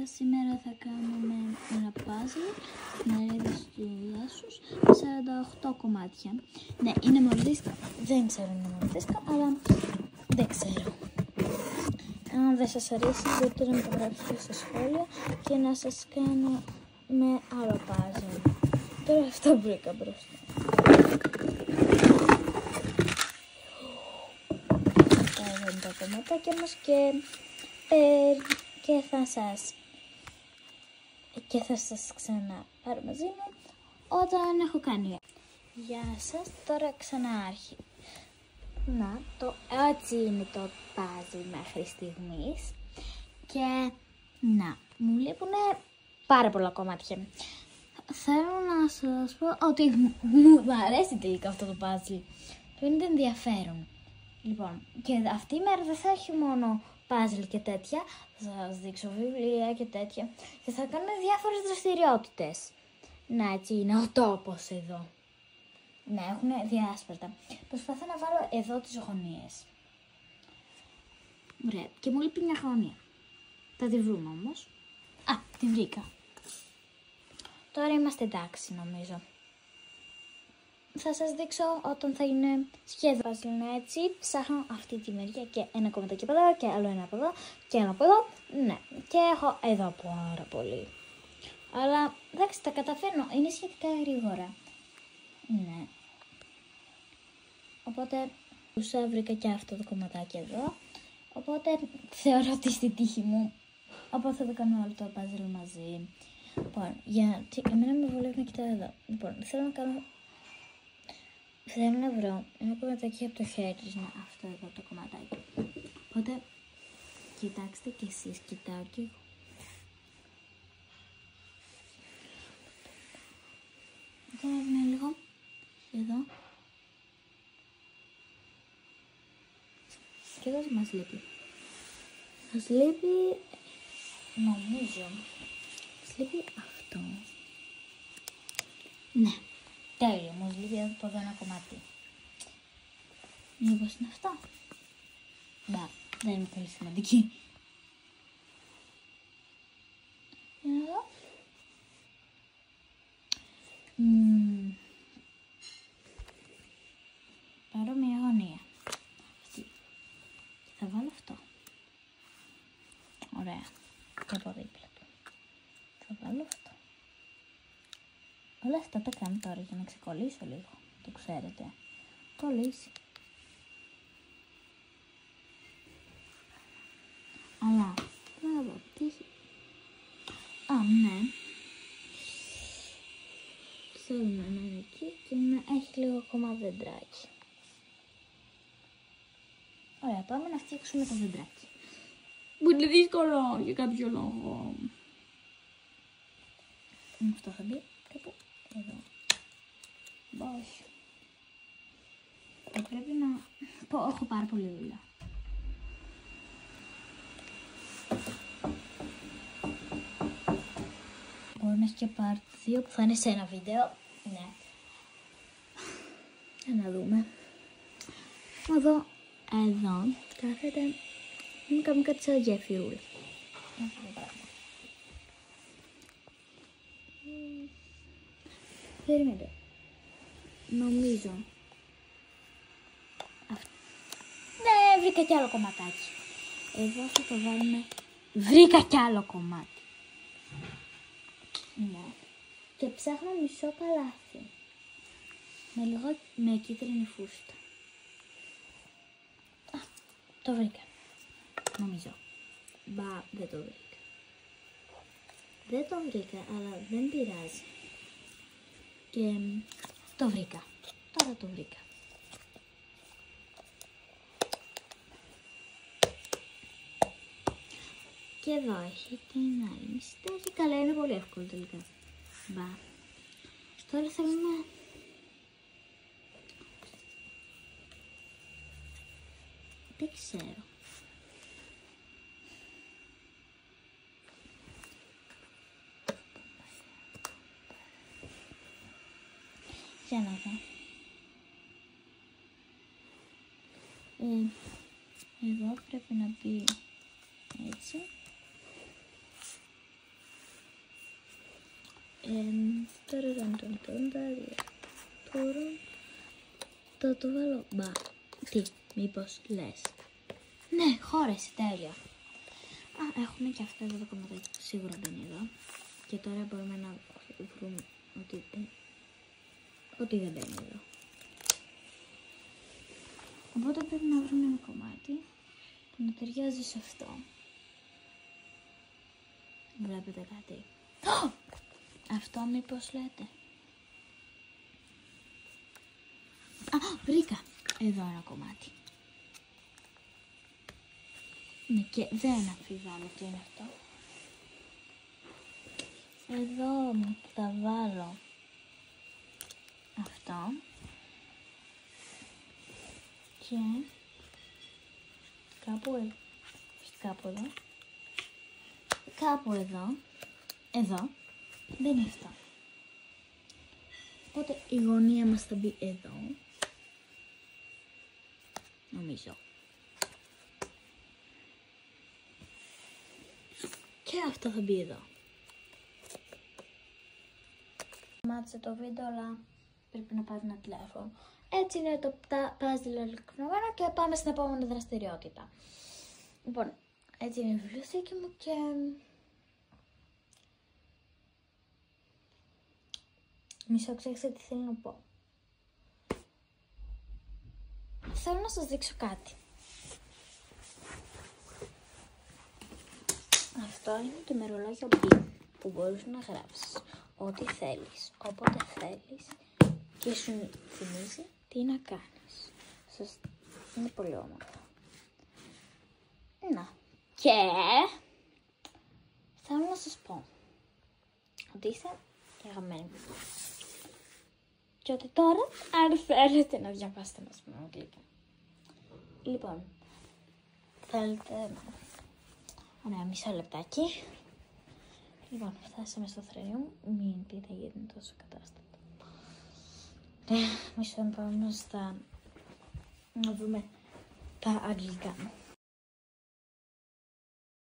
σήμερα θα κάνουμε ένα puzzle στην αρέδηση του δάσους, 48 κομμάτια. Ναι, είναι μολδίσκα, δεν ξέρω αν είναι μολδίσκα, αλλά δεν ξέρω. Αν δεν σας αρέσει μπορείτε να μου το γράψετε στα σχόλια και να σας κάνω με άλλο puzzle. Τώρα αυτό βρήκα μπροστά. Αυτά εδώ είναι τα κομματάκια μας και θα σας ξαναπάρω μαζί μου όταν έχω κάνει. Γεια σας, τώρα ξανάρχι. Να, έτσι είναι το puzzle μέχρι στιγμής και να, μου λείπουν πάρα πολλά κομμάτια. Θέλω να σας πω ότι μου αρέσει τελικά αυτό το puzzle. Το είναι ενδιαφέρον. Λοιπόν, και αυτή η μέρα δεν θα έχει μόνο puzzle και τέτοια. Θα σας δείξω βιβλία και τέτοια. Και θα κάνουμε διάφορες δραστηριότητες. Να, έτσι είναι ο τόπος εδώ. Ναι, έχουν διάσπαρτα. Προσπαθώ να βάλω εδώ τις γωνίες. Ωραία, και μου λείπει μια γωνία. Θα τη βρούμε όμως. Α, τη βρήκα. Τώρα είμαστε εντάξει νομίζω. Θα σας δείξω όταν θα είναι σχεδόν puzzle, έτσι. Ψάχνω αυτή τη μεριά και ένα κομματάκι από εδώ και άλλο ένα από εδώ και ένα από εδώ. Ναι, και έχω εδώ πάρα πολύ. Αλλά εντάξει, τα καταφέρνω. Είναι σχετικά γρήγορα. Ναι. Οπότε βρήκα και αυτό το κομματάκι εδώ. Οπότε θεωρώ ότι στη τύχη μου. Οπότε θα το κάνω όλο το puzzle μαζί. Λοιπόν, γιατί εμένα με βολεύει να κοιτάω εδώ. Λοιπόν, θέλω να βρω ένα κομματάκι από το χέρι, αυτό εδώ το κομματάκι. Οπότε, κοιτάξτε κι εσείς, κοιτάω κι εγώ. Για να δούμε λίγο, εδώ. Και εδώ μας λείπει. Μας λείπει, νομίζω, μας λείπει αυτό. Ναι. Τέλειο, μου λείπει από εδώ ένα κομμάτι. Μήπως είναι αυτό? Μπα, δεν είναι πολύ σημαντική. Για να δω. Πάρω μια γωνία. Αυτή. Θα βάλω αυτό. Ωραία. Και από δίπλα του. Θα βάλω αυτό. Όλα αυτά τα κάνω τώρα για να ξεκολλήσω λίγο. Το ξέρετε. Κολλήσει. Αλλά, να δω τι... Α, ναι. Θέλουμε να είναι εκεί και να έχει λίγο ακόμα δεντράκι. Ωραία, πάμε να φτιάξουμε το δεντράκι. Που είναι δύσκολο για κάποιο λόγο. Αυτό θα μπει κάπου εδώ. Όχι. Θα πρέπει να πω, έχω πάρα πολύ δουλειά. Μπορεί να έχει και part 2 που θα είναι σε ένα βίντεο. Ναι. Για να δούμε. Εδώ κάθεται. Μου κάνει κάτι σαν γέφυρούλα. Περίμενε. Νομίζω. Ναι, βρήκα κι άλλο κομματάκι. Εδώ θα το βάλουμε. Βρήκα κι άλλο κομμάτι. Ναι. Και ψάχνω μισό καλάθι. Με κίτρινη φούστα. Α, το βρήκα. Νομίζω. Μπα, δεν το βρήκα. Δεν το βρήκα, αλλά δεν πειράζει. Και το βρήκα. Τώρα το βρήκα. Και εδώ έχει την άλλη μισή. Καλά, είναι πολύ εύκολο τελικά. Μπα. Τώρα θέλουμε... Δεν ξέρω. Για να δω. Εδώ πρέπει να μπει έτσι. Τώρα θα το βάλω. Μπα. Τι, μήπως λες? Ναι, χώρεσε, τέλεια. Έχουμε και αυτά εδώ τα κομματάκια που σίγουρα δεν είναι εδώ. Και τώρα μπορούμε να βρούμε ότι δεν μπαίνει εδώ. Οπότε πρέπει να βρούμε ένα κομμάτι που να ταιριάζει σε αυτό. Βλέπετε κάτι? Αυτό μήπως λέτε? Βρήκα εδώ ένα κομμάτι. Ναι, και δεν αμφιβάλλω τι είναι αυτό. Εδώ θα βάλω αυτό και κάπου εδώ δεν είναι αυτό. Οπότε η γωνία μας θα μπει εδώ, νομίζω. Και αυτό θα μπει εδώ. Μάτσε το βίντεο, αλλά πρέπει να πάρει ένα τηλέφωνο. Έτσι είναι το puzzle ολοκληρωμένο και πάμε στην επόμενη δραστηριότητα. Λοιπόν, έτσι είναι η βιβλιοθήκη μου και... μισό ξέχασα τι θέλω να πω. Θέλω να σας δείξω κάτι. Αυτό είναι το ημερολόγιο B που μπορείς να γράψεις ό,τι θέλεις, όποτε θέλεις και σου θυμίζει τι να κάνεις. Είναι πολύ όμορφο. Να. Και θέλω να σας πω ότι είστε η αγαπημένη μου. Και ότι τώρα, αν θέλετε να διαβάσετε μας με γλυκά. Λοιπόν, θέλετε... Ωραία, μισό λεπτάκι. Λοιπόν, φτάσαμε στο θρανίο μου. Μην πείτε γιατί είναι τόσο κατάστατο. Μισό να πάμε να δούμε τα αγγλικά μου.